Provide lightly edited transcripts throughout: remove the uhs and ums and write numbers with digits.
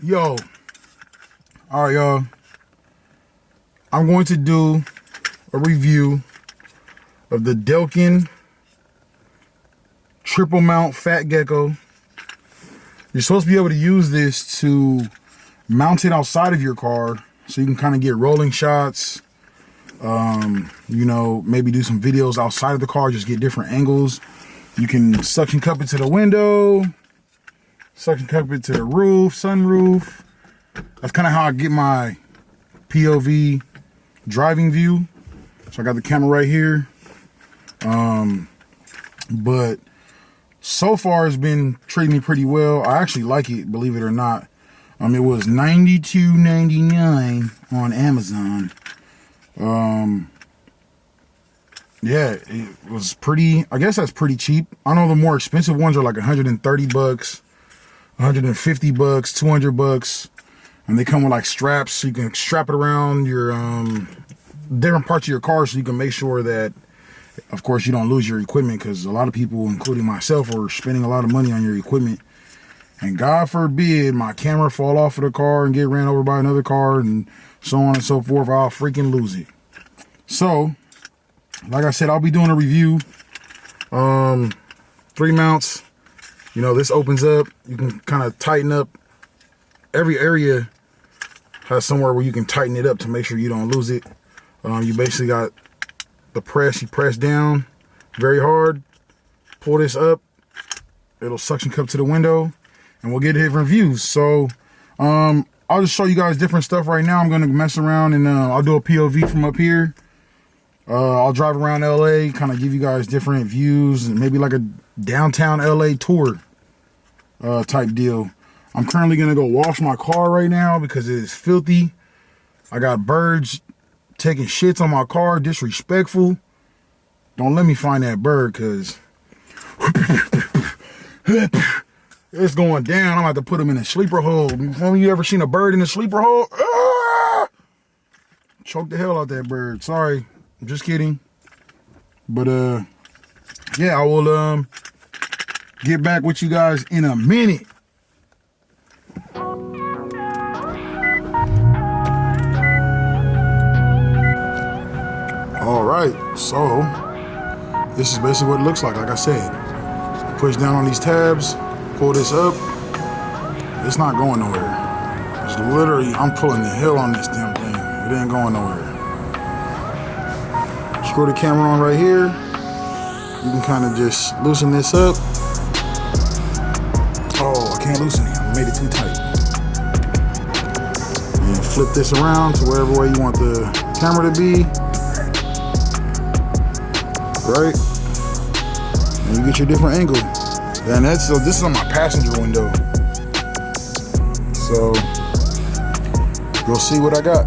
Yo. All right, y'all. I'm going to do a review of the Delkin triple mount fat gecko. You're supposed to be able to use this to mount it outside of your car so you can kind of get rolling shots. You know, maybe do some videos outside of the car, just get different angles. You can suction cup it to the window, suction cup it to the roof, sunroof. That's kind of how I get my POV driving view. So I got the camera right here. But so far it's been treating me pretty well. I actually like it, believe it or not. It was $92.99 on Amazon. Yeah, it was pretty, I guess that's pretty cheap. I know the more expensive ones are like 130 bucks, 150 bucks, 200 bucks. And they come with like straps, so you can strap it around your different parts of your car so you can make sure that, of course, you don't lose your equipment, because a lot of people, including myself, are spending a lot of money on your equipment. And God forbid my camera fall off of the car and get ran over by another car and so on and so forth. I'll freaking lose it. So, like I said, I'll be doing a review. 3 mounts. You know, this opens up. You can kind of tighten up. Every area has somewhere where you can tighten it up to make sure you don't lose it. You basically got the press. You press down very hard. Pull this up. It'll suction cup to the window. And we'll get different views. So, I'll just show you guys different stuff right now. I'm going to mess around and I'll do a POV from up here. I'll drive around LA, kind of give you guys different views and maybe like a downtown LA tour type deal. I'm currently going to go wash my car right now because it is filthy. I got birds taking shits on my car, disrespectful. Don't let me find that bird because it's going down. I'm going to have to put him in a sleeper hole. You ever seen a bird in a sleeper hole? Ah! Choke the hell out that bird. Sorry. I'm just kidding. But, yeah, I will get back with you guys in a minute. All right, so this is basically what it looks like I said. Push down on these tabs, pull this up. It's not going nowhere. It's literally, I'm pulling the hell on this damn thing. It ain't going nowhere. Screw the camera on right here. You can kind of just loosen this up. Oh, I can't loosen it. I made it too tight. And flip this around to wherever way you want the camera to be. Right? And you get your different angle. And that's, so this is on my passenger window. So you'll see what I got.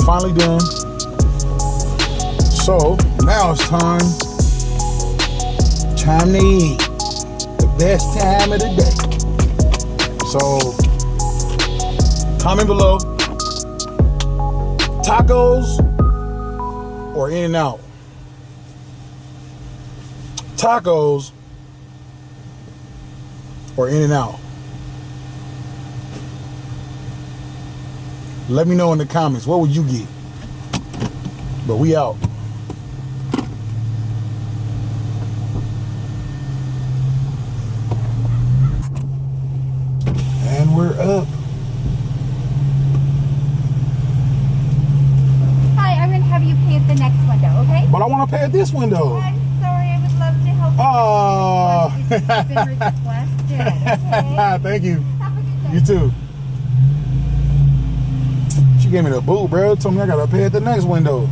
Finally done. So now it's time to eat. The best time of the day. So comment below Tacos or In-N-Out? Tacos or In-N-Out? Let me know in the comments. What would you get? But we out. And we're up. Hi, I'm going to have you pay at the next window, okay? But I want to pay at this window. I'm sorry, I would love to help you. Oh. It's been requested, okay? Thank you. Have a good day. You too. She gave me the boot, bro. Told me I gotta pay at the next window.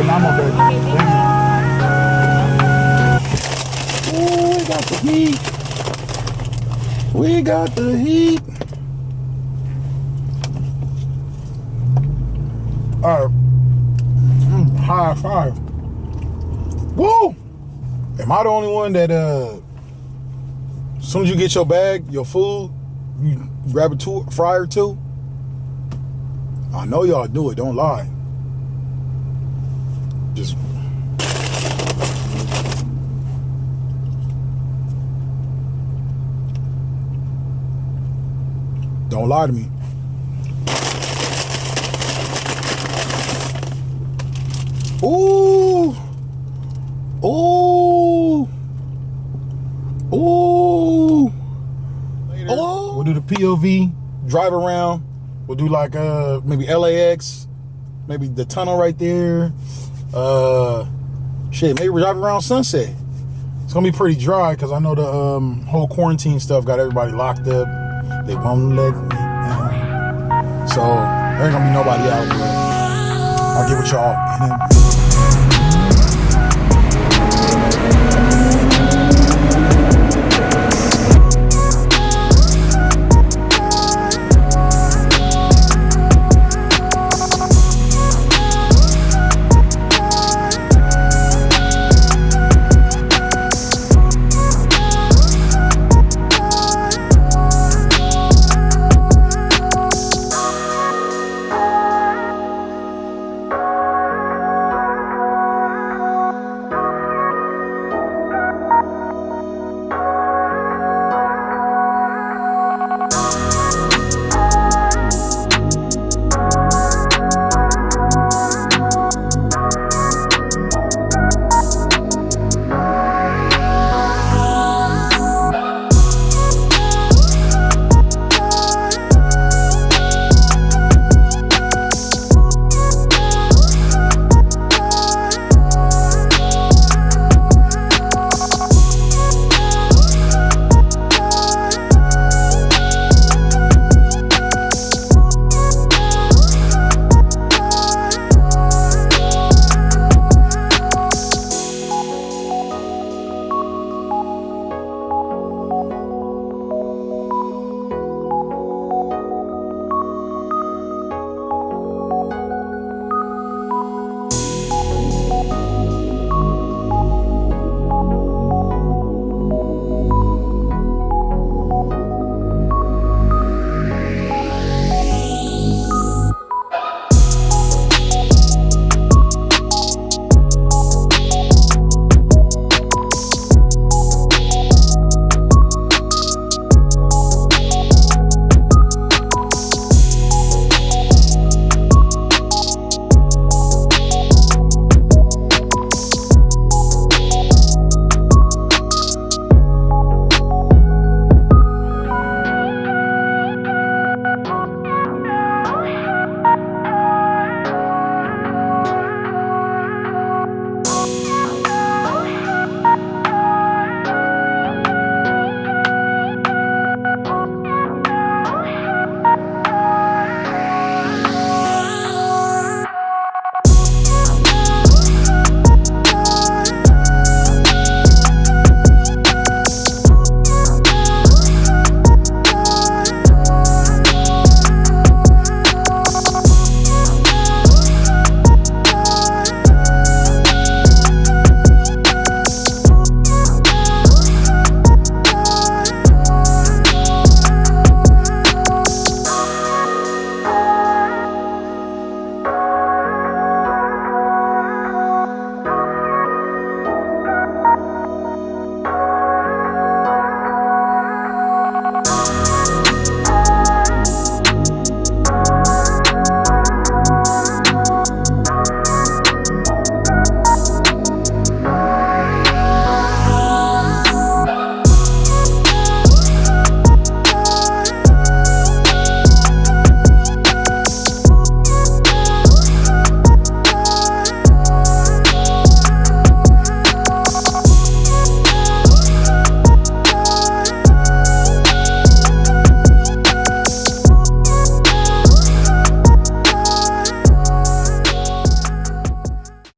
I'm okay. Thank you. Ooh, we got the heat. We got the heat. All right. High five. Woo! Am I the only one that as soon as you get your bag, your food, you grab a fryer too? I know y'all do it, don't lie. Just don't lie to me. Ooh. Ooh. Ooh. Oh. We'll do the POV, drive around. We'll do like maybe LAX, maybe the tunnel right there. Shit, maybe we drive around Sunset. It's gonna be pretty dry because I know the whole quarantine stuff got everybody locked up. They won't let me out. So there ain't gonna be nobody out there. I'll get with y'all in